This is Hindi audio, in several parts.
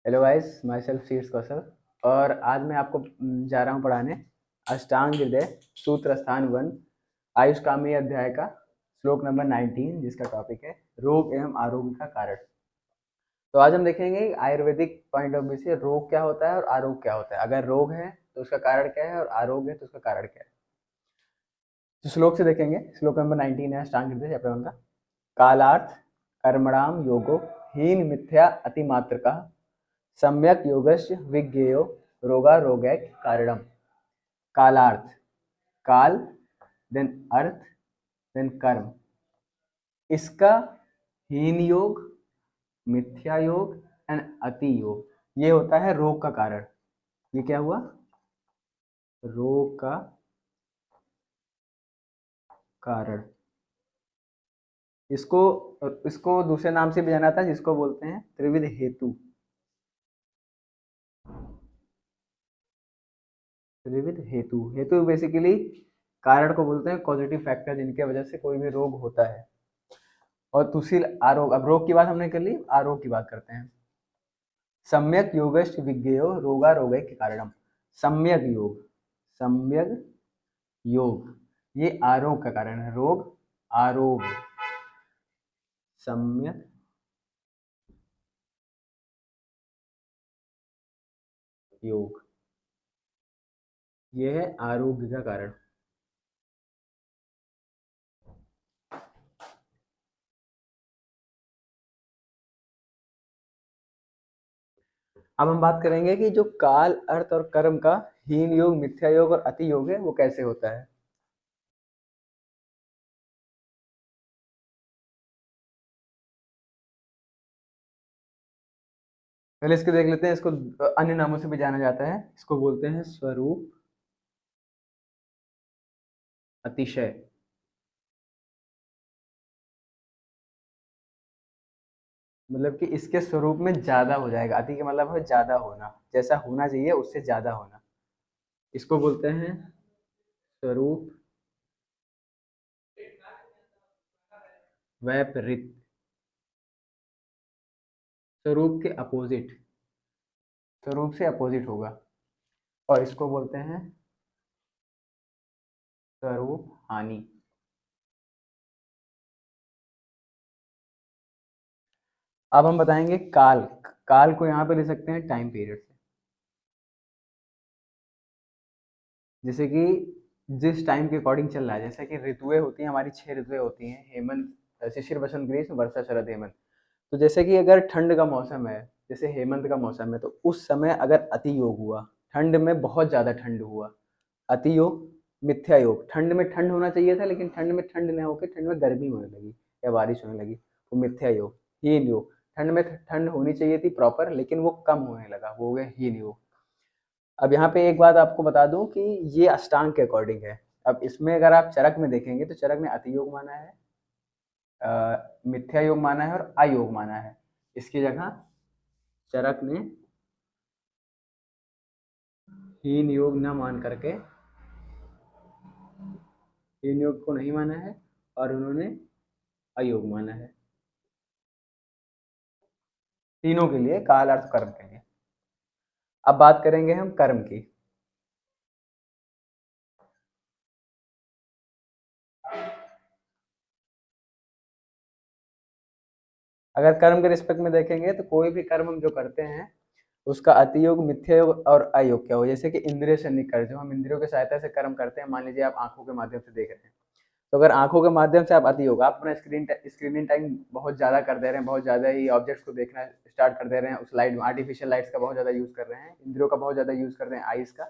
हेलो गाइस, माई सेल्फ सीड्स कौशल। और आज मैं आपको जा रहा हूँ पढ़ाने अष्टांग हृदय सूत्र स्थान 1 आयुष कामी अध्याय का श्लोक नंबर 19, जिसका टॉपिक है रोग एवं आरोग्य का कारण। तो आज हम देखेंगे आयुर्वेदिक पॉइंट ऑफ व्यू से रोग क्या होता है और आरोग्य क्या होता है। अगर रोग है तो उसका कारण क्या है और आरोग्य है तो उसका कारण क्या है। तो श्लोक से देखेंगे। श्लोक नंबर 19 है अष्टांग हृदय चैप्टर 1 का। कालार्थ कर्मणाम योगो हीन मिथ्या अतिमात्र का सम्यक योगस्य विज्ञेयो रोगारोगैक कारणम। कालार्थ, काल, देन अर्थ, देन कर्म, इसका हीन योग, मिथ्या योग एंड अति योग, ये होता है रोग का कारण। ये क्या हुआ? रोग का कारण। इसको इसको दूसरे नाम से भी जाना था, जिसको बोलते हैं त्रिविध हेतु। त्रिविध हेतु, हेतु बेसिकली कारण को बोलते हैं, पॉजिटिव फैक्टर जिनके वजह से कोई भी रोग होता है। और दूसरी आरोग्य। अब रोग की बात हमने कर ली, आरोग्य की बात करते हैं। सम्यक योगश्च विज्ञेयो रोगारोगै के कारणम। सम्यक योग, सम्यक योग, ये आरोग्य का कारण है। रोग, आरोग्य, सम्यक योग, ये है आरोग्य का कारण। अब हम बात करेंगे कि जो काल, अर्थ और कर्म का हीन योग, मिथ्या योग और अति योग है, वो कैसे होता है। पहले इसको देख लेते हैं। इसको अन्य नामों से भी जाना जाता है। इसको बोलते हैं स्वरूप अतिशय। मतलब कि इसके स्वरूप में ज्यादा हो जाएगा। अति का मतलब है ज्यादा होना, जैसा होना चाहिए उससे ज्यादा होना। इसको बोलते हैं स्वरूप वैपरीत। स्वरूप के अपोजिट, स्वरूप से अपोजिट होगा। और इसको बोलते हैं स्वरूप हानि। अब हम बताएंगे काल। काल को यहाँ पे ले सकते हैं टाइम पीरियड से। जैसे कि जिस टाइम के अकॉर्डिंग चल रहा है, जैसे कि ऋतुएं होती हैं, हमारी 6 ऋतुएं होती हैं। हेमंत, शिशिर, बसंत, ग्रीष्म, वर्षा, शरद, हेमंत। तो जैसे कि अगर ठंड का मौसम है, जैसे हेमंत का मौसम है, तो उस समय अगर अति योग हुआ, ठंड में बहुत ज्यादा ठंड हुआ, अति योग, मिथ्या योग। ठंड में ठंड होना चाहिए था, लेकिन ठंड में ठंड न होकर ठंड में गर्मी होने लगी या बारिश होने लगी, वो मिथ्या योग। हीन योग, ठंड में ठंड होनी चाहिए थी प्रॉपर, लेकिन वो कम होने लगा, वो हो गया हीन योग। अब यहाँ पे एक बात आपको बता दूं कि ये अष्टांग के अकॉर्डिंग है। अब इसमें अगर आप चरक में देखेंगे तो चरक ने अति योग माना है, मिथ्या योग माना है और अयोग माना है। इसकी जगह चरक ने हीन योग न मान करके, हीन योग को नहीं माना है और उन्होंने अयोग माना है। तीनों के लिए, काल, अर्थ, कर्म के लिए। अब बात करेंगे हम कर्म की। अगर कर्म के रिस्पेक्ट में देखेंगे तो कोई भी कर्म हम जो करते हैं उसका अति योग, मिथ्या योग और अयोग क्या हो। जैसे कि इंद्रिय से निकट, जो हम इंद्रियों की सहायता से कर्म करते हैं, मान लीजिए आप आंखों के माध्यम से देख रहे हैं, तो अगर आंखों के माध्यम से आप अति योग, आप अपना स्क्रीनिंग टाइम बहुत ज़्यादा कर दे रहे हैं, बहुत ज़्यादा ही ऑब्जेक्ट्स को देखना स्टार्ट कर दे रहे हैं, उस लाइट में आर्टिफिशियल लाइट्स का बहुत ज़्यादा यूज़ कर रहे हैं, इंद्रियों का बहुत ज़्यादा यूज़ कर रहे हैं, आइस का,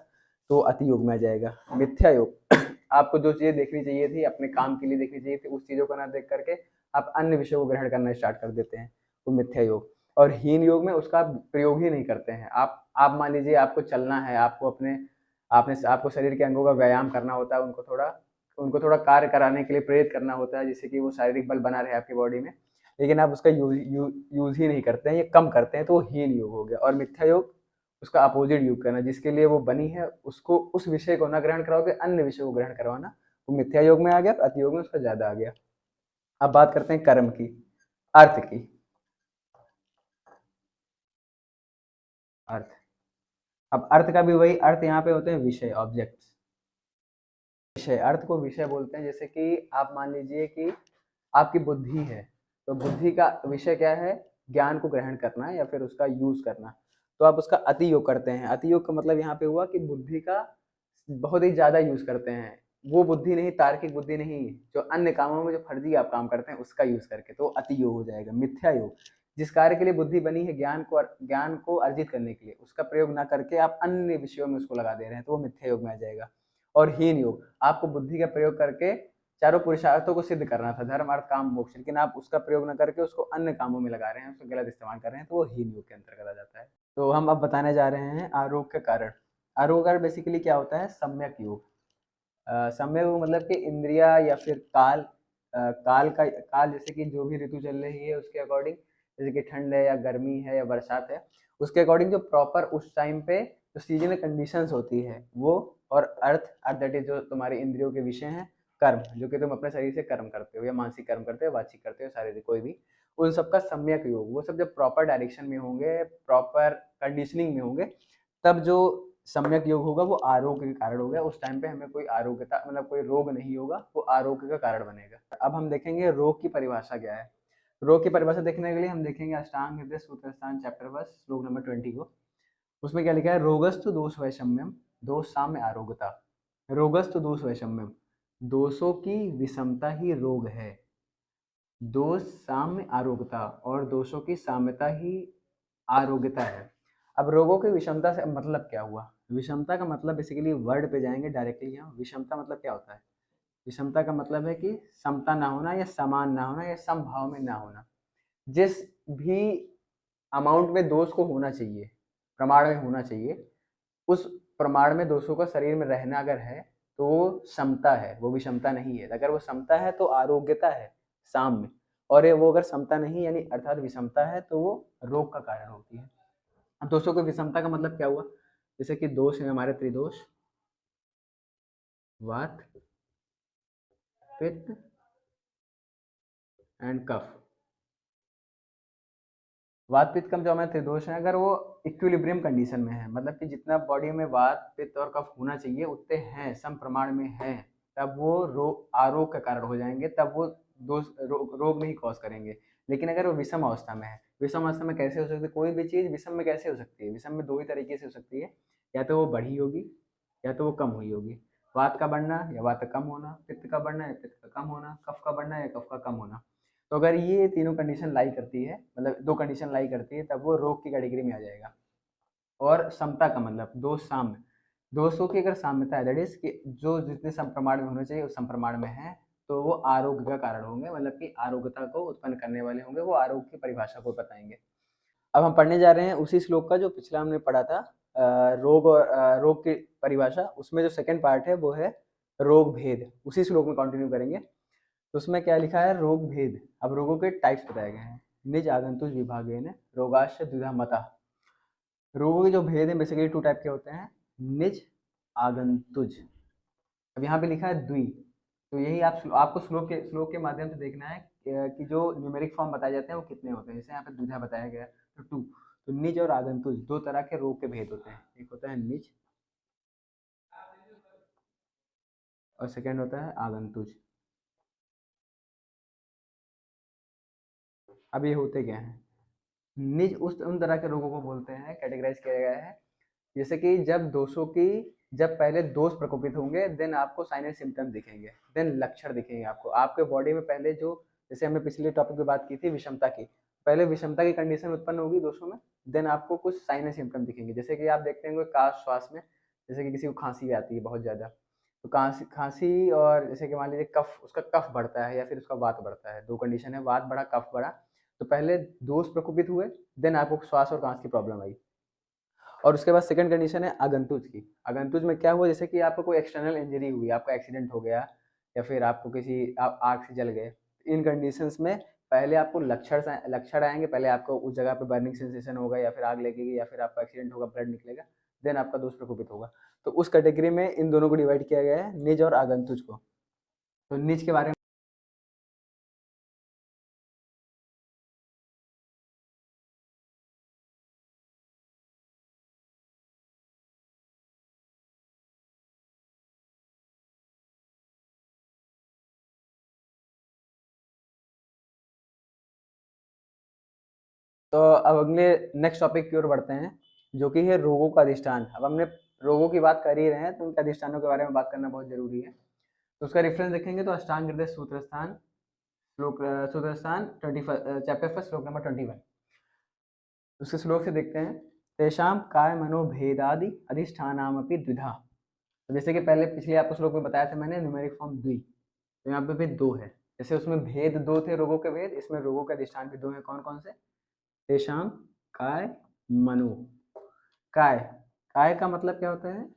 तो अति योग में आ जाएगा। मिथ्या योग, आपको जो चीज़ें देखनी चाहिए थी, अपने काम के लिए देखनी चाहिए थी, उस चीज़ों को ना देख करके आप अन्य विषयों को ग्रहण करना स्टार्ट कर देते हैं, वो मिथ्या योग। और हीन योग में उसका प्रयोग ही नहीं करते हैं। आप मान लीजिए आपको चलना है, आपको अपने आपको शरीर के अंगों का व्यायाम करना होता है, उनको थोड़ा कार्य कराने के लिए प्रेरित करना होता है, जिससे कि वो शारीरिक बल बना रहे आपकी बॉडी में, लेकिन आप उसका यूज ही नहीं करते हैं, ये कम करते हैं, तो वो हीन योग हो गया। और मिथ्या योग, उसका अपोजिट योग करना, जिसके लिए वो बनी है उसको, उस विषय को ना ग्रहण करवाओगे, अन्य विषय को ग्रहण करवाना, वो मिथ्या योग में आ गया। अति योग में उसका ज्यादा आ गया। अब बात करते हैं कर्म की, अर्थ की। अर्थ। अब अर्थ का भी वही अर्थ यहाँ पे होते हैं विषय, ऑब्जेक्ट्स। विषय, अर्थ को विषय बोलते हैं। जैसे कि आप मान लीजिए कि आपकी बुद्धि है, तो बुद्धि का विषय क्या है? ज्ञान को ग्रहण करना या फिर उसका यूज करना। तो आप उसका अति योग करते हैं। अति योग का मतलब यहाँ पे हुआ कि बुद्धि का बहुत ही ज्यादा यूज करते हैं। वो बुद्धि नहीं, तार्किक बुद्धि नहीं, जो अन्य कामों में जो फर्जी आप काम करते हैं उसका यूज करके, तो अति योग हो जाएगा। मिथ्या योग, जिस कार्य के लिए बुद्धि बनी है ज्ञान को अर्जित करने के लिए, उसका प्रयोग ना करके आप अन्य विषयों में उसको लगा दे रहे हैं, तो वो मिथ्या योग में आ जाएगा। और हीन योग, आपको बुद्धि का प्रयोग करके चारों पुरुषार्थों को सिद्ध करना था, धर्म अर्थ काम मोक्ष, लेकिन आप उसका प्रयोग न करके उसको अन्य कामों में लगा रहे हैं, उसको गलत इस्तेमाल कर रहे हैं, तो वो हीन योग के अंतर्गत आ जाता है। तो हम अब बताने जा रहे हैं आरोग्य के कारण। आरोग्य का कारण बेसिकली क्या होता है? सम्यक योग। सम्यक योग मतलब कि इंद्रिया या फिर काल, जैसे कि जो भी ऋतु चल रही है उसके अकॉर्डिंग, जैसे कि ठंड है या गर्मी है या बरसात है, उसके अकॉर्डिंग जो प्रॉपर उस टाइम पे जो सीजनल कंडीशंस होती है वो, और अर्थ दैट इज जो तुम्हारी इंद्रियों के विषय हैं, कर्म जो कि तुम अपने शरीर से कर्म करते हो, या मानसिक कर्म करते हो, वाचिक करते हो, शारीरिक कोई भी, उन सबका सम्यक योग, वो सब जब प्रॉपर डायरेक्शन में होंगे, प्रॉपर कंडीशनिंग में होंगे, तब जो सम्यक योग होगा वो आरोग्य के कारण होगा। उस टाइम पे हमें कोई आरोग्यता मतलब कोई रोग नहीं होगा, वो आरोग्य का कारण बनेगा। अब हम देखेंगे रोग की परिभाषा क्या है। रोग की परिभाषा देखने के लिए हम देखेंगे अष्टांग हृदय सूत्रस्थान चैप्टर 1 श्लोक नंबर 20 को। उसमें क्या लिखा है? रोगस्तु दोष वैषम्यम, दोष साम्य आरोग्यता। रोगस्तु दोष वैषम्यम, दोषों की विषमता ही रोग है। दोष साम्य आरोग्यता, और दोषों की साम्यता ही आरोग्यता है। अब रोगों की विषमता से मतलब क्या हुआ? विषमता का मतलब बेसिकली वर्ड पे जाएंगे डायरेक्टली हम। विषमता मतलब क्या होता है? विषमता का मतलब है कि समता ना होना, या समान ना होना, या समभाव में ना होना। जिस भी अमाउंट में दोष को होना चाहिए, प्रमाण में होना चाहिए, उस प्रमाण में दोषों का शरीर में रहना अगर है तो वो समता है, वो विषमता नहीं है। अगर वो समता है तो आरोग्यता है, साम्य। और वो अगर समता नहीं यानी अर्थात विषमता है तो वो रोग का कारण होती है। अब दोषों की विषमता का मतलब क्या हुआ? जैसे कि दोष है हमारे त्रिदोष, वात, पित्त एंड कफ। वात पित्त कफ जो हमारे त्रिदोष है, अगर वो इक्विलिब्रियम कंडीशन में है, मतलब कि जितना बॉडी में वात पित्त और कफ होना चाहिए उतने हैं, सम प्रमाण में हैं, तब वो आरोग का कारण हो जाएंगे, तब वो रोग नहीं कॉज करेंगे। लेकिन अगर वो विषम अवस्था में है, विषम अवस्था में कैसे हो सकती है? कोई भी चीज विषम में कैसे हो सकती है? विषम में दो ही तरीके से हो सकती है, या तो वो बढ़ी होगी या तो वो कम हुई होगी। वात का बढ़ना या वात का कम होना, पित्त का बढ़ना या पित्त का कम होना, कफ का बढ़ना या कफ का कम होना। तो अगर ये तीनों कंडीशन लाई करती है, मतलब दो कंडीशन लाई करती है, तब वो रोग की कैटेगरी में आ जाएगा। और समता का मतलब दो साम्य, दोषों की अगर साम्यता है, दैट इज कि जो जितने समप्रमाण में होने चाहिए उस समप्रमाण में है, तो वो आरोग्य का कारण होंगे, मतलब कि आरोग्यता को उत्पन्न करने वाले होंगे, वो आरोग्य की परिभाषा को बताएंगे। अब हम पढ़ने जा रहे हैं उसी श्लोक का जो पिछला हमने पढ़ा था, रोग की परिभाषा। उसमें जो सेकंड पार्ट है वो है रोग भेद, उसी श्लोक में कंटिन्यू करेंगे। तो उसमें क्या लिखा है? रोग भेद। अब रोगों के टाइप्स बताए गए हैं। निज आगंतुज विभागेन रोगाश्च द्विधा मतः। रोगों के जो भेद हैं बेसिकली टू टाइप के होते हैं, निज आगंतुज। अब यहाँ पे लिखा है द्वि, तो यही आपको श्लोक के माध्यम से देखना है कि जो न्यूमेरिक फॉर्म बताए जाते हैं वो कितने होते हैं। जैसे यहाँ पे द्विधा बताया गया है तो टू। तो निज और आगंतुज दो तरह के रोग के भेद होते हैं, एक होता है निज और सेकेंड होता है आगंतुज। अब ये होते क्या हैं? निज उन तरह के रोगों को बोलते हैं, कैटेगराइज किया गया है, जैसे कि जब पहले दोष प्रकोपित होंगे, देन आपको साइन एंड सिम्टम्स दिखेंगे, देन लक्षण दिखेंगे आपको आपके बॉडी में। पहले जो, जैसे हमने पिछले टॉपिक पे बात की थी विषमता की, पहले विषमता की कंडीशन उत्पन्न होगी दोषों में, देन आपको कुछ साइन एंड सिम्टम दिखेंगे। जैसे कि आप देखते होंगे श्वास में, जैसे कि किसी को खांसी आती है बहुत ज़्यादा, तो खांसी और जैसे कि मान लीजिए कफ, उसका कफ बढ़ता है या फिर उसका वात बढ़ता है, दो कंडीशन है, वात बढ़ा कफ बढ़ा। तो पहले दोष प्रकोपित हुए, देन आपको श्वास और सांस की प्रॉब्लम आई। और उसके बाद सेकंड कंडीशन है आगंतुज की। आगंतुज में क्या हुआ? जैसे कि आपको कोई एक्सटर्नल इंजरी हुई, आपका एक्सीडेंट हो गया, या फिर आपको किसी आप आग से जल गए। इन कंडीशंस में पहले आपको लक्षण आएंगे, पहले आपको उस जगह पे बर्निंग सेंसेशन होगा, या फिर आग लगेगी, या फिर आपका एक्सीडेंट होगा, ब्लड निकलेगा, देन आपका दोष प्रकोपित होगा। तो उस कैटेगरी में इन दोनों को डिवाइड किया गया है, निज और आगंतुज को। तो निज के बारे में तो अब अगले नेक्स्ट टॉपिक की ओर बढ़ते हैं, जो कि है रोगों का अधिष्ठान। अब हमने रोगों की बात कर ही रहे हैं, तो उनके अधिष्ठानों के बारे में बात करना बहुत जरूरी है। तो उसका रेफरेंस देखेंगे तो अष्टांग हृदय सूत्रस्थान, श्लोक सूत्रस्थान 21 चैप्टर 1 श्लोक नंबर 21। उसके श्लोक से देखते हैं, तेषाम काय मनो भेदादि अधिष्ठानामपि द्विधा। तो जैसे कि पहले पिछले आपको श्लोक में बताया था मैंने, न्यूमेरिक फॉर्म द्वि, तो यहाँ पे भी दो है। जैसे उसमें भेद दो थे, रोगों के भेद, इसमें रोगों के अधिष्ठान भी दो हैं। कौन कौन से? तेषाम काय मनो। काय, काय का मतलब क्या होता है?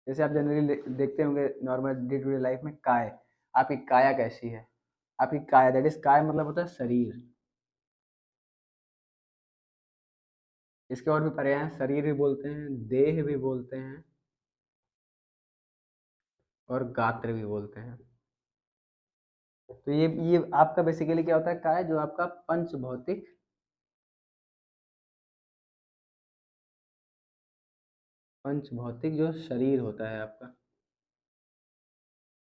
जैसे आप जनरली देखते होंगे normal day to day life में, काय, आपकी काया कैसी है, आपकी काया, दैट इज काय मतलब होता है शरीर। इसके और भी पर्याय हैं, शरीर भी बोलते हैं, देह भी बोलते हैं, और गात्र भी बोलते हैं। तो ये आपका बेसिकली क्या होता है? काय जो आपका पंच भौतिक जो शरीर होता है आपका।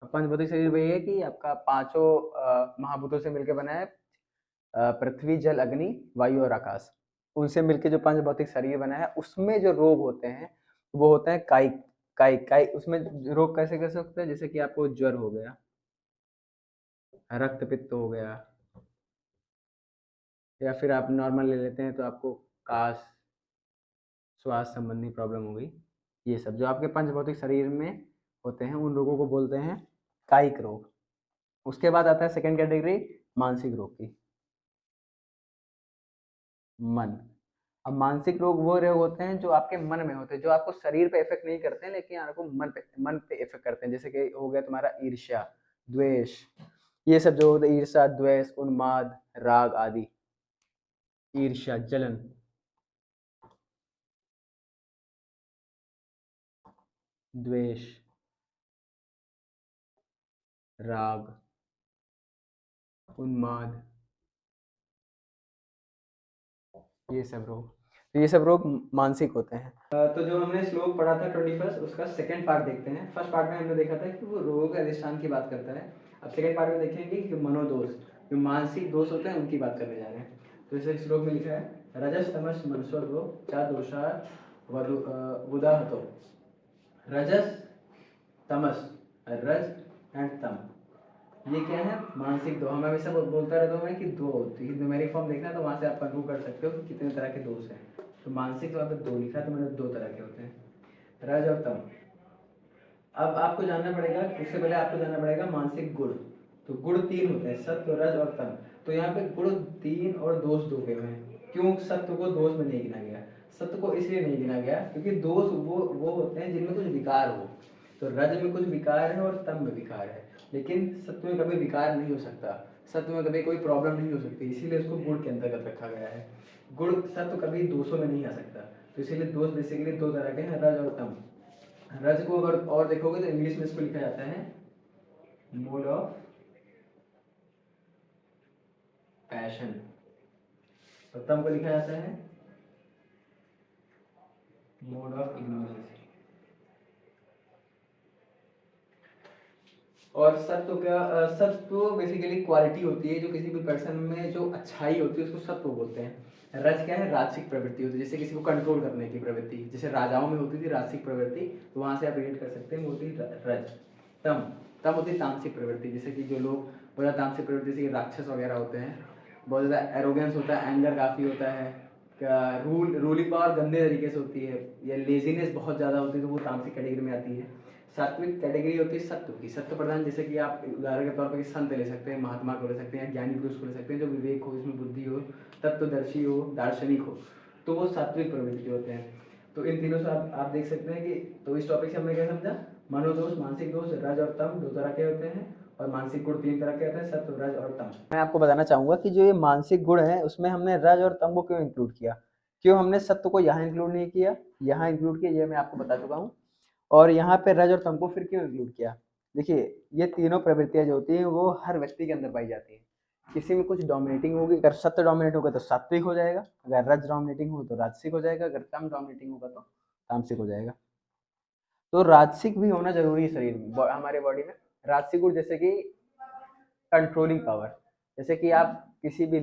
पंच भौतिक शरीर वही है कि आपका पांचों महाभूतों से मिलकर बना है, पृथ्वी जल अग्नि वायु और आकाश, उनसे मिलकर जो पंच भौतिक शरीर बना है, उसमें जो रोग होते हैं वो होते हैं कायिक। कायिक उसमें रोग कैसे कैसे होते हैं? जैसे कि आपको ज्वर हो गया, रक्त पित्त हो गया, या फिर आप नॉर्मल ले लेते हैं तो आपको काश, स्वास्थ्य संबंधी प्रॉब्लम हो गई। ये सब जो आपके पंच भौतिक शरीर में होते हैं, उन रोगों को बोलते हैं कायिक रोग। उसके बाद आता है सेकंड कैटेगरी, मानसिक रोग की, मन। अब मानसिक रोग वो रोग होते हैं जो आपके मन में होते हैं, जो आपको शरीर पे इफेक्ट नहीं करते हैं, लेकिन आपको मन पे इफेक्ट करते हैं। जैसे कि हो गया तुम्हारा ईर्ष्या, द्वेष, ये सब जो होते हैं, ईर्ष्या, द्वेष, उन्माद, राग आदि। ईर्ष्या, जलन, द्वेष, राग, उन्माद, ये सब रोग, तो ये सब रोग मानसिक होते हैं। तो जो हमने श्लोक पढ़ा था 21, उसका सेकंड पार्ट देखते हैं। फर्स्ट पार्ट में हमने देखा था कि वो रोगों के अधिष्ठान की बात करता है। अब सेकंड पार्ट में देखेंगे कि मनोदोष, जो मानसिक दोष होते हैं, उनकी बात करने जा रहे हैं। तो इस श्लोक में लिखा है, रजस तमस मनस्वरो चा दोषा वुदाहतो। रजस, तमस, रज एंड तम, ये क्या है? मानसिक दो। हम हमेशा बोलता रहता हूँ मैं कि दो, तो ये न्यूमेरिक फॉर्म देखना है तो वहाँ से आप कंक्लूड कर सकते हो कि कितने तरह के दोष हैं। तो मानसिक वहाँ पे दो लिखा है, तो मैंने दो तरह के होते हैं, रज और तम। अब आपको जानना पड़ेगा, उससे पहले आपको जानना पड़ेगा मानसिक गुण। तो गुण तीन होते हैं, सत्व, रज और तम। तो यहाँ पे गुण तीन और दोष दो के हुए हैं। क्यों सत्व को दोष में नहीं गिना गया? सत्व को इसलिए नहीं गिना गया क्योंकि दोष वो होते हैं जिनमें कुछ विकार हो। तो रज में कुछ विकार है और तम में विकार है, लेकिन सत्व में कभी विकार नहीं हो सकता, सत्व में कभी कोई प्रॉब्लम नहीं हो सकती, इसीलिए उसको गुण के अंतर्गत रखा गया है। गुण, सत्व कभी दोषों में नहीं आ सकता, तो इसीलिए दोष बेसिकली दो तरह के हैं, रज और तम। रज को अगर और देखोगे तो इंग्लिश में इसको लिखा जाता है मोड ऑफ पैशन, और तम को लिखा जाता है मोड ऑफ इग्नोरेंस। और सत्व का, सत्व बेसिकली क्वालिटी होती है जो किसी भी पर्सन में जो अच्छाई होती है, उसको सत्व बोलते हैं। रज क्या है? राजसिक प्रवृत्ति होती है, जैसे किसी को कंट्रोल करने की प्रवृत्ति, जैसे राजाओं में होती थी राजसिक प्रवृत्ति, तो वहां से आप रिलेट कर सकते हैं, वो होती रज। तम, तम होती तामसिक प्रवृत्ति, जैसे कि जो लोग बहुत ज़्यादा तामसिक प्रवृत्ति से राक्षस वगैरह होते हैं, बहुत ज़्यादा एरोगेंस होता है, एंगर काफ़ी होता है, रूलिंग पावर गंदे तरीके से होती है, या लेजीनेस बहुत ज़्यादा होती है, तो वो तामसिक कैटेगरी में आती है। सात्विक कैटेगरी होती है सत्व की, सत्व प्रधान, जैसे कि आप उदाहरण के तौर पर संत ले सकते हैं, महात्मा को ले सकते हैं, ज्ञानी पुरुष को ले सकते हैं, जो विवेक हो, इसमें बुद्धि हो, तत्वदर्शी हो, दार्शनिक हो, तो वो सात्विक प्रवृत्ति के होते हैं। तो इन तीनों से आप देख सकते हैं कि, तो इस टॉपिक से हमने क्या समझा? मनोदोष, मानसिक दोष, रज और तम दो तरह के होते हैं, और मानसिक गुण तीन तरह के होते हैं, सत्व, रज और तम। मैं आपको बताना चाहूंगा कि जो ये मानसिक गुण है, उसमें हमने रज और तम को क्यों इंक्लूड किया, क्यों हमने सत्व को यहाँ इंक्लूड नहीं किया, यहाँ इंक्लूड किया, ये मैं आपको बता चुका हूँ। और यहाँ पे रज और तम को फिर क्यों इंक्लूड किया? देखिए, ये तीनों प्रवृत्तियां जो होती हैं वो हर व्यक्ति के अंदर पाई जाती हैं। किसी में कुछ डोमिनेटिंग होगी, अगर सत्य डोमिनेट होगा तो सात्विक हो जाएगा, अगर रज डोमिनेटिंग हो तो राजसिक हो जाएगा, अगर तम डोमिनेटिंग होगा तो तामसिक हो जाएगा। तो राजसिक भी होना जरूरी है शरीर में, हमारे बॉडी में। राजसिक गुण जैसे कि कंट्रोलिंग पावर, जैसे कि आप किसी भी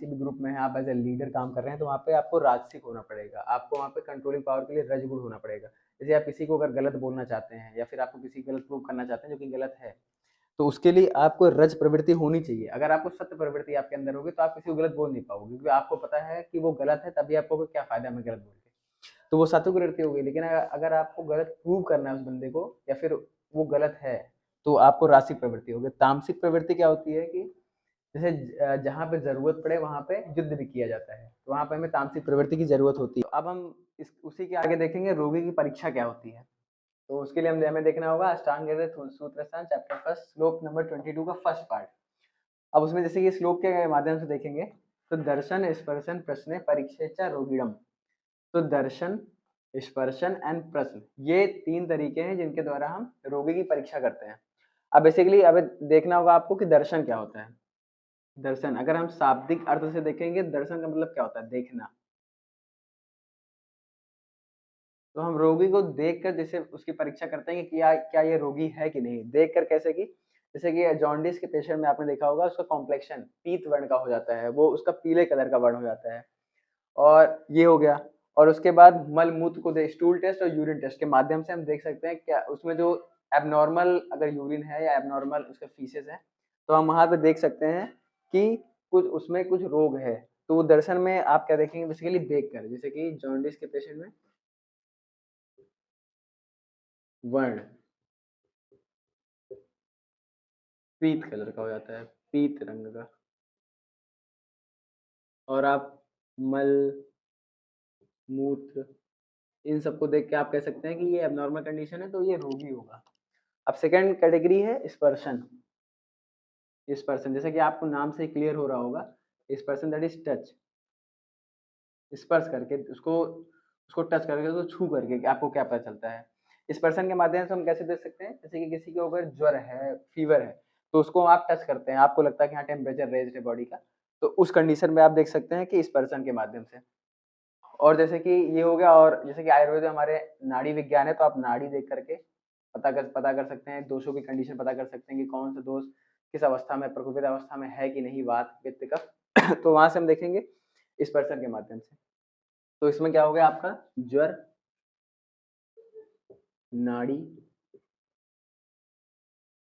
ग्रुप में हैं, आप एज ए लीडर काम कर रहे हैं, तो वहाँ पे आपको राजसिक होना पड़ेगा, आपको वहाँ पे कंट्रोलिंग पावर के लिए रजगुण होना पड़ेगा। जैसे आप किसी को अगर गलत बोलना चाहते हैं या फिर आपको किसी गलत प्रूव करना चाहते हैं जो कि गलत है, तो उसके लिए आपको रज प्रवृत्ति होनी चाहिए। अगर आपको सत्य प्रवृत्ति आपके अंदर होगी तो आप किसी को गलत बोल नहीं पाओगे, क्योंकि आपको पता है कि वो गलत है, तभी आपको क्या फायदा हमें गलत बोल के। तो वो सात्विक प्रवृत्ति हो गई। लेकिन अगर आपको गलत प्रूव करना है उस बंदे को या फिर वो गलत है, तो आपको रासिक प्रवृत्ति होगी। तामसिक प्रवृत्ति क्या होती है कि जैसे जहाँ पे जरूरत पड़े वहां पे युद्ध भी किया जाता है, तो वहां पे हमें तामसिक प्रवृत्ति की जरूरत होती है। अब हम उसी के आगे देखेंगे रोगी की परीक्षा क्या होती है। तो उसके लिए हमें देखना होगा अष्टांग हृदय सूत्रस्थान चैप्टर फर्स्ट श्लोक नंबर 22 का फर्स्ट पार्ट। अब उसमें जैसे कि श्लोक के माध्यम से देखेंगे, तो दर्शन स्पर्शन प्रश्न परीक्षा रोगिणम। तो दर्शन, स्पर्शन एंड प्रश्न, ये 3 तरीके हैं जिनके द्वारा हम रोगी की परीक्षा करते हैं। अब बेसिकली अब देखना होगा आपको कि दर्शन क्या होता है। दर्शन अगर हम शाब्दिक अर्थ से देखेंगे, दर्शन का मतलब क्या होता है? देखना। तो हम रोगी को देखकर जैसे उसकी परीक्षा करते हैं कि क्या क्या ये रोगी है कि नहीं। देखकर कैसे कि जैसे कि जॉन्डिस के पेशेंट में आपने देखा होगा उसका कॉम्प्लेक्शन पीत वर्ण का हो जाता है, वो उसका पीले कलर का वर्ण हो जाता है। और ये हो गया। और उसके बाद मल मूत्र को स्टूल टेस्ट और यूरिन टेस्ट के माध्यम से हम देख सकते हैं क्या उसमें जो एबनॉर्मल अगर यूरिन है या एबनॉर्मल उसके फीसेस है, तो हम वहां पे देख सकते हैं कि कुछ उसमें कुछ रोग है। तो वो दर्शन में आप क्या देखेंगे बेसिकली देख कर, जैसे कि जॉन्डिस के पेशेंट में वर्ण पीत कलर का हो जाता है, पीत रंग का। और आप मल मूत्र इन सबको देख के आप कह सकते हैं कि ये एबनॉर्मल कंडीशन है, तो ये रोगी होगा। अब सेकंड कैटेगरी है स्पर्शन। स्पर्शन जैसे कि आपको नाम से क्लियर हो रहा होगा, स्पर्शन दैट इज टच। स्पर्श करके उसको उसको टच करके उसको छू करके आपको क्या पता चलता है। स्पर्शन के माध्यम से हम कैसे देख सकते हैं, जैसे कि किसी को अगर ज्वर है, फीवर है, तो उसको आप टच करते हैं, आपको लगता है कि हाँ टेम्परेचर रेज्ड है बॉडी का, तो उस कंडीशन में आप देख सकते हैं कि स्पर्शन के माध्यम से। और जैसे कि ये हो गया, और जैसे कि आयुर्वेद में हमारे नाड़ी विज्ञान है, तो आप नाड़ी देख करके पता कर सकते हैं, दोषों की कंडीशन पता कर सकते हैं कि कौन सा दोष किस अवस्था में, प्रकोपित अवस्था में है कि नहीं, वात पित्त कफ। तो वहां से हम देखेंगे स्पर्शन के माध्यम से। तो इसमें क्या हो गया आपका ज्वर, नाड़ी,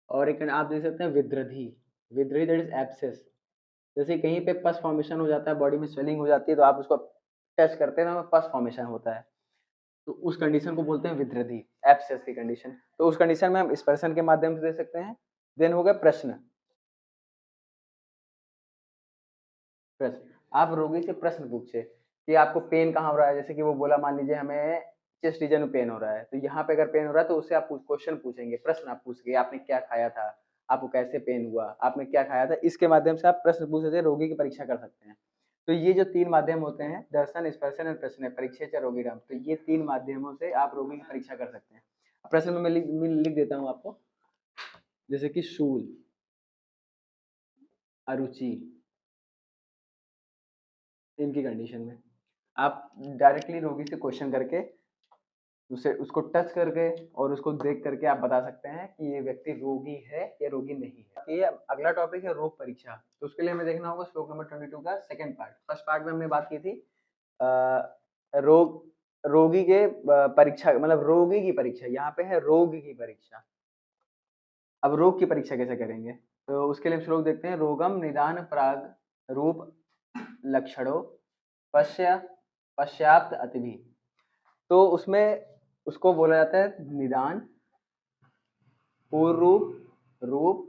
और एक आप देख सकते हैं विद्रधि। विद्रधि दैट इज एब्सेस। जैसे कहीं पे पस फॉर्मेशन हो जाता है, बॉडी में स्वेलिंग हो जाती है, तो आप उसको टच करते हैं ना, पस फॉर्मेशन होता है, तो उस कंडीशन को बोलते हैं विद्रधि, एब्सेस की कंडीशन। तो उस कंडीशन में हम स्पर्शन के माध्यम से दे सकते हैं। देन हो गया प्रश्न। प्रश्न आप रोगी से प्रश्न पूछे कि आपको पेन कहाँ हो रहा है। जैसे कि वो बोला मान लीजिए हमें चेस्ट रीजन में पेन हो रहा है, तो यहाँ पे अगर पेन हो रहा है तो उससे आप क्वेश्चन पूछेंगे, प्रश्न आप पूछेंगे, आपने क्या खाया था, आपको कैसे पेन हुआ, आपने क्या खाया था। इसके माध्यम से आप प्रश्न पूछ सकते हैं, रोगी की परीक्षा कर सकते हैं। तो ये जो 3 माध्यम होते हैं, दर्शन, स्पर्शन और प्रश्न, परीक्षा च रोगीणाम, तो ये 3 माध्यमों से आप रोगी की परीक्षा कर सकते हैं। प्रश्न में मैं लिख देता हूँ आपको, जैसे कि शूल, अरुचि, इनकी कंडीशन में आप डायरेक्टली रोगी से क्वेश्चन करके उसे उसको टच करके और उसको देख करके आप बता सकते हैं कि ये व्यक्ति रोगी है या रोगी नहीं है। ये अगला टॉपिक है रोग परीक्षा। तो उसके लिए हमें देखना होगा श्लोक नंबर 22 का सेकंड पार्ट। फर्स्ट पार्ट में हमने बात की थी रोगी के परीक्षा, मतलब रोगी की परीक्षा। यहाँ पे है रोग की परीक्षा। अब रोग की परीक्षा कैसे करेंगे, तो उसके लिए श्लोक देखते हैं। रोगम निदान प्राग रूप लक्षणों पश्य पश्चात अतिभि। तो उसमें उसको बोला जाता है निदान, पूर्व रूप, रूप,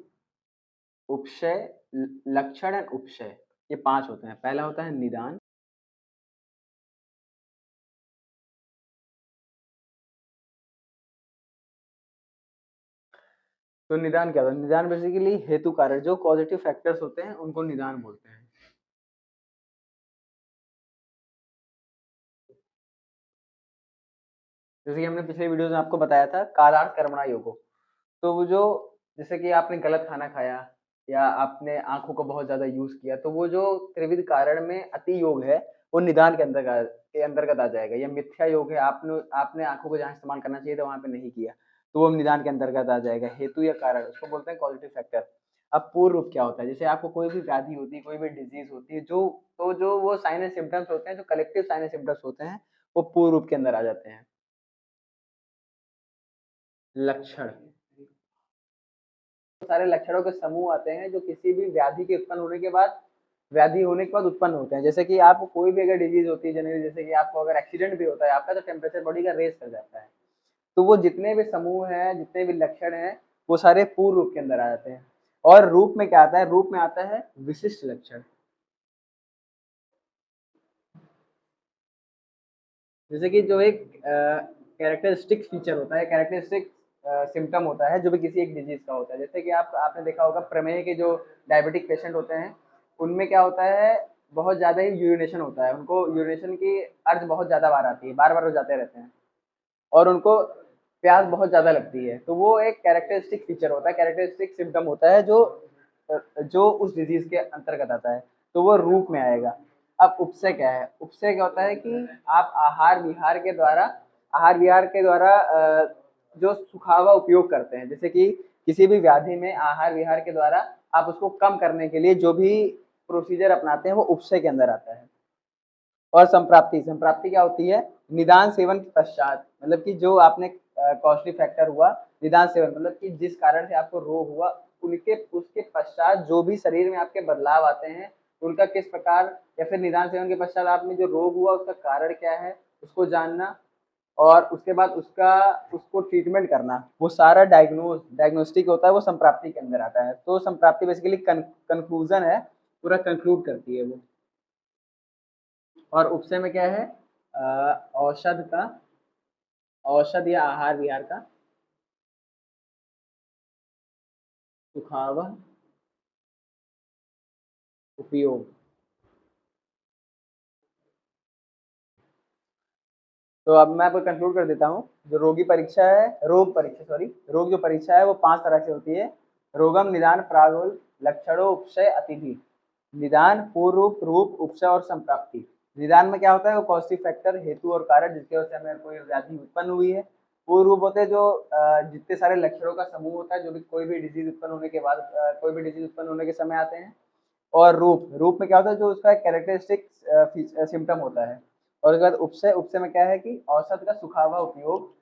उपशय, लक्षण एंड उपशय। ये 5 होते हैं। पहला होता है निदान। तो निदान क्या होता है? निदान बेसिकली हेतु कारण, जो पॉजिटिव फैक्टर्स होते हैं उनको निदान बोलते हैं। जैसे कि हमने पिछले वीडियो में आपको बताया था कालार्थ कर्मणा योगो। तो वो जो जैसे कि आपने गलत खाना खाया या आपने आंखों को बहुत ज्यादा यूज किया, तो वो जो त्रिविध कारण में अति योग है वो निदान के अंतर्गत आ जाएगा। या मिथ्या योग है, आपने आपने आंखों को जहाँ इस्तेमाल करना चाहिए था वहां पे नहीं किया, तो वो निदान के अंतर्गत आ जाएगा। हेतु या कारण उसको बोलते हैं पॉजिटिव फैक्टर। अब पूर्व रूप क्या होता है? जैसे आपको कोई भी व्याधि होती है, कोई भी डिजीज होती है, जो वो साइन एंड सिम्टम्स होते हैं, जो कलेक्टिव साइन एंड सिम्टम्स होते हैं, वो पूर्व रूप के अंदर आ जाते हैं। लक्षण सारे लक्षणों के समूह आते हैं जो किसी भी व्याधि के उत्पन्न होने के बाद उत्पन्न होते हैं। जैसे कि आपको कोई भी अगर डिजीज होती है जनरली, जैसे कि आपको अगर एक्सीडेंट भी होता है आपका, तो टेम्परेचर बॉडी का रेज कर जाता है। तो वो जितने भी समूह हैं, जितने भी लक्षण हैं, वो सारे पूर्व रूप के अंदर आ जाते हैं। और रूप में क्या आता है? रूप में आता है विशिष्ट लक्षण। जैसे कि जो एक कैरेक्टरिस्टिक फीचर होता है, कैरेक्टरिस्टिक सिम्पटम होता है, जो भी किसी एक डिजीज का होता है। जैसे कि आपने देखा होगा प्रमेह के जो डायबिटिक पेशेंट होते हैं, उनमें क्या होता है, बहुत ज़्यादा ही यूरिनेशन होता है। उनको यूरिनेशन की अर्ज बहुत ज़्यादा बार आती है, बार बार वो जाते रहते हैं, और उनको प्यास बहुत ज़्यादा लगती है। तो वो एक कैरेक्टरिस्टिक फीचर होता है, कैरेक्टरिस्टिक सिम्पटम होता है, जो उस डिजीज के अंतर्गत आता है। तो वो रूप में आएगा। अब उपसे क्या है? उपसे क्या होता है कि आप आहार विहार के द्वारा जो सुखावा उपयोग करते हैं, जैसे कि किसी भी व्याधि में आहार विहार के द्वारा आप उसको कम करने के लिए जो भी प्रोसीजर अपनाते हैं, वो उपसे के अंदर आता है। और संप्राप्ति, संप्राप्ति क्या होती है? निदान सेवन के पश्चात, मतलब कि जो आपने कॉस्टली फैक्टर हुआ, निदान सेवन मतलब कि जिस कारण से आपको रोग हुआ, उनके उसके पश्चात जो भी शरीर में आपके बदलाव आते हैं, उनका किस प्रकार, या फिर निदान सेवन के पश्चात आप में जो रोग हुआ उसका कारण क्या है, उसको जानना, और उसके बाद उसको ट्रीटमेंट करना, वो सारा डायग्नोस्टिक होता है, वो संप्राप्ति के अंदर आता है। तो संप्राप्ति बेसिकली कंक्लूजन है, पूरा कंक्लूड करती है वो। और उपसय में क्या है? औषध का, औषध या आहार विहार का सुखावह उपयोग। तो अब मैं आपको कंक्लूड कर देता हूँ। जो रोगी परीक्षा है, रोग परीक्षा, सॉरी, रोग जो परीक्षा है वो 5 तरह से होती है। रोगम, निदान, प्रागुल, लक्षणों, उपसय, अतिथि। निदान, पूर्व रूप, रूप, उपसय और संप्राप्ति। निदान में क्या होता है? वो कॉस्टिक फैक्टर, हेतु और कारण जिसकी वजह से हमें कोई व्याधि उत्पन्न हुई है। पूर्व रूप होते हैं जो जितने सारे लक्षणों का समूह होता है, जो भी कोई भी डिजीज उत्पन्न होने के बाद कोई भी डिजीज उत्पन्न होने के समय आते हैं। और रूप, रूप में क्या होता है? जो उसका कैरेक्टरिस्टिक सिम्टम होता है। और उसके बाद उपसय, उपसय में क्या है कि औषध का सुखावा उपयोग।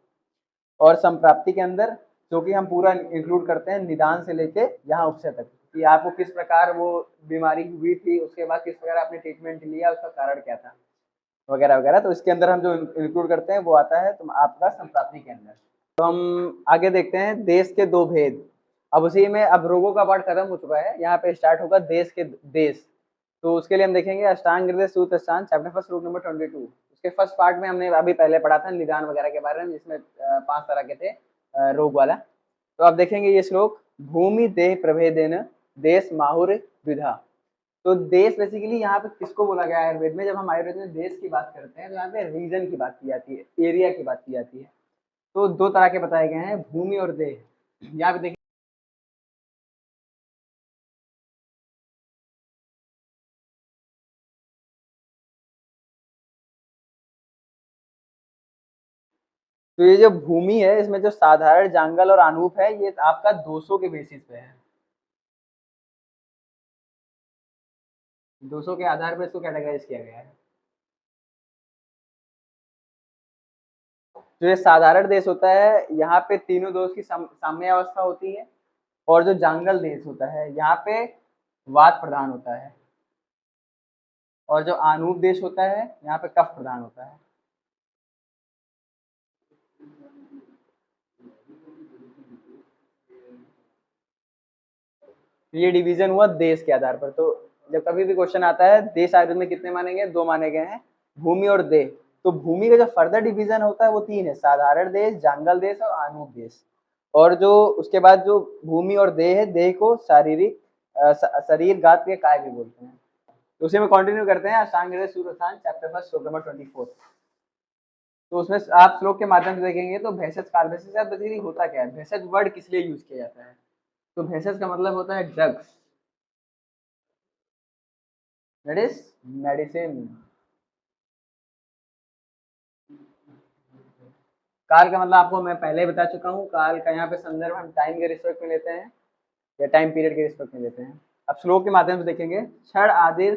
और संप्राप्ति के अंदर जो कि हम पूरा इंक्लूड करते हैं, निदान से लेके यहाँ उपसय तक, कि आपको किस प्रकार वो बीमारी हुई थी, उसके बाद किस प्रकार आपने ट्रीटमेंट लिया, उसका कारण क्या था, वगैरह वगैरह। तो इसके अंदर हम जो इंक्लूड करते हैं वो आता है तुम आपका संप्राप्ति के अंदर। तो हम आगे देखते हैं देश के दो भेद। अब उसी में अब रोगों का पार्ट खत्म हो चुका है, यहाँ पे स्टार्ट होगा देश के देश। तो उसके लिए हम देखेंगे अष्टांग हृदय सूत्र स्थान, चैप्टर फर्स्ट, रूल नंबर 22। उसके फर्स्ट पार्ट में हमने अभी पहले पढ़ा था निदान वगैरह के बारे में, जिसमें 5 तरह के थे रोग वाला। तो अब देखेंगे ये श्लोक, भूमि देह प्रभेदेन देश माहुर विधा। तो देश बेसिकली यहाँ पे किसको बोला गया है आयुर्वेद में? जब हम आयुर्वेद में देश की बात करते हैं तो यहाँ पे रीजन की बात की जाती है, एरिया की बात की जाती है। तो 2 तरह के बताए गए हैं, भूमि और देह। यहाँ पे देखिए, तो ये जो भूमि है, इसमें जो साधारण, जांगल और अनूप है, ये आपका दोषों के बेसिस पे है। दोषों के आधार पर इसको कैटेगराइज किया गया है। जो ये साधारण देश होता है, यहाँ पे तीनों दोष की साम्य अवस्था होती है। और जो जांगल देश होता है, यहाँ पे वात प्रधान होता है। और जो आनूप देश होता है, यहाँ पे कफ प्रधान होता है। तो ये डिवीजन हुआ देश के आधार पर। तो जब कभी भी क्वेश्चन आता है देश आयुर्वेद में कितने माने गए? 2 माने गए हैं, भूमि और देह। तो भूमि का जो फर्दर डिवीजन होता है वो 3 है, साधारण देश, जांगल देश और आनूप देश। और जो उसके बाद जो भूमि और देह है, देह को शारीरिक शरीर गात्र के काय भी बोलते हैं। तो उसी में कंटिन्यू करते हैं अष्टांग हृदय सूत्र स्थान, चैप्टर फर्स्ट, श्लोक नंबर 24। तो उसमें आप श्लोक के माध्यम से देखेंगे तो भेषज काल, भेषज का बेसिकली होता क्या है? भेषज वर्ड किस लिए यूज किया जाता है? तो भेषज का मतलब होता है ड्रग्स, दैट इज मेडिसिन। काल का मतलब आपको मैं पहले ही बता चुका हूँ, काल का यहाँ पे संदर्भ हम टाइम के रिस्पेक्ट में लेते हैं। या टाइम पीरियड के रिस्पेक्ट में देते हैं। अब श्लोक के माध्यम से देखेंगे। क्षण आदि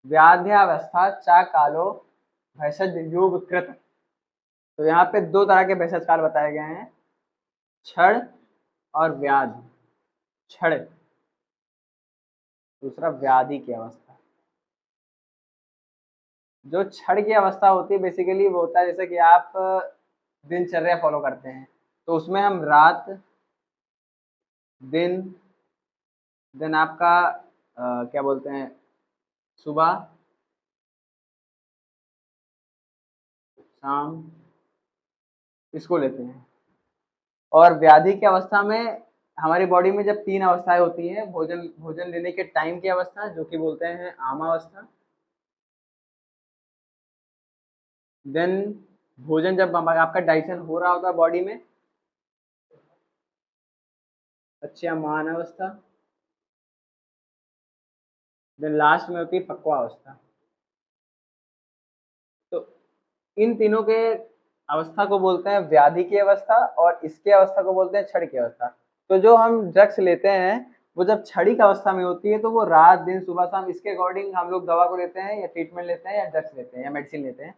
व्याध्यावस्था चा कालो भैषज योग कृत। तो यहाँ पे दो तरह के भेषज काल बताए गए हैं, क्षण और व्याध। क्षण, दूसरा व्याधि की अवस्था। जो क्षण की अवस्था होती है बेसिकली वो होता है जैसे कि आप दिनचर्या फॉलो करते हैं, तो उसमें हम रात दिन, देन आपका क्या बोलते हैं सुबह शाम, इसको लेते हैं। और व्याधि की अवस्था में हमारी बॉडी में जब तीन अवस्थाएं होती हैं, भोजन भोजन लेने के टाइम की अवस्था जो कि बोलते हैं आमावस्था, देन भोजन जब आपका डाइजेशन हो रहा होता है बॉडी में, अच्छा मान अवस्था, देन लास्ट में होती है पक्वावस्था। तो इन तीनों के अवस्था को बोलते हैं व्याधि की अवस्था और इसके अवस्था को बोलते हैं क्षण की अवस्था। तो जो हम ड्रग्स लेते हैं वो जब क्षणिक अवस्था में होती है तो वो रात दिन सुबह शाम इसके अकॉर्डिंग हम लोग दवा को लेते हैं या ट्रीटमेंट लेते हैं या ड्रग्स लेते हैं या मेडिसिन लेते हैं।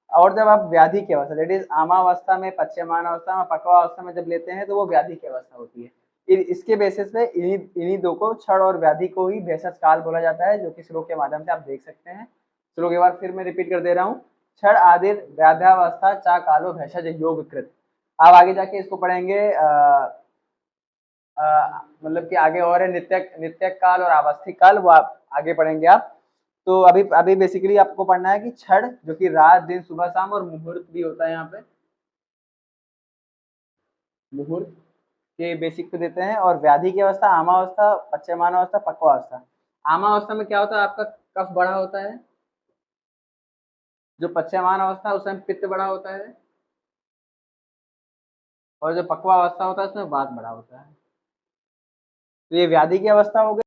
और जब आप व्याधि की अवस्था दैट इज आमावस्था में, पच्यमान अवस्था में, पक्वावस्था में जब लेते हैं तो वो व्याधि की अवस्था होती है। इसके बेसिस पे इन्हीं दो को, क्षण और व्याधि को ही भेषज काल बोला जाता है, जो कि श्लोक के माध्यम से आप देख सकते हैं। श्लोक एक बार फिर मैं रिपीट कर दे रहा हूँ। क्षण आदि व्याध्यावस्था चा कालो भेषज योग कृत। आप आगे जाके इसको पढ़ेंगे, मतलब कि आगे और है नित्यक काल और आवस्थिक काल, वो आप आगे पढ़ेंगे आप। तो अभी अभी बेसिकली आपको पढ़ना है कि क्षण जो कि रात दिन सुबह शाम, और मुहूर्त भी होता है यहाँ पे, मुहूर्त के बेसिक पे देते हैं। और व्याधि की अवस्था आमावस्था, पच्यमान अवस्था, पक्वावस्था। आमावस्था में क्या होता है, आपका कफ बढ़ा होता है। जो पच्यमान अवस्था है उसमें पित्त बढ़ा होता है, और जो पक्वा अवस्था होता है उसमें वात बढ़ा होता है। तो ये व्याधि की अवस्था हो गई।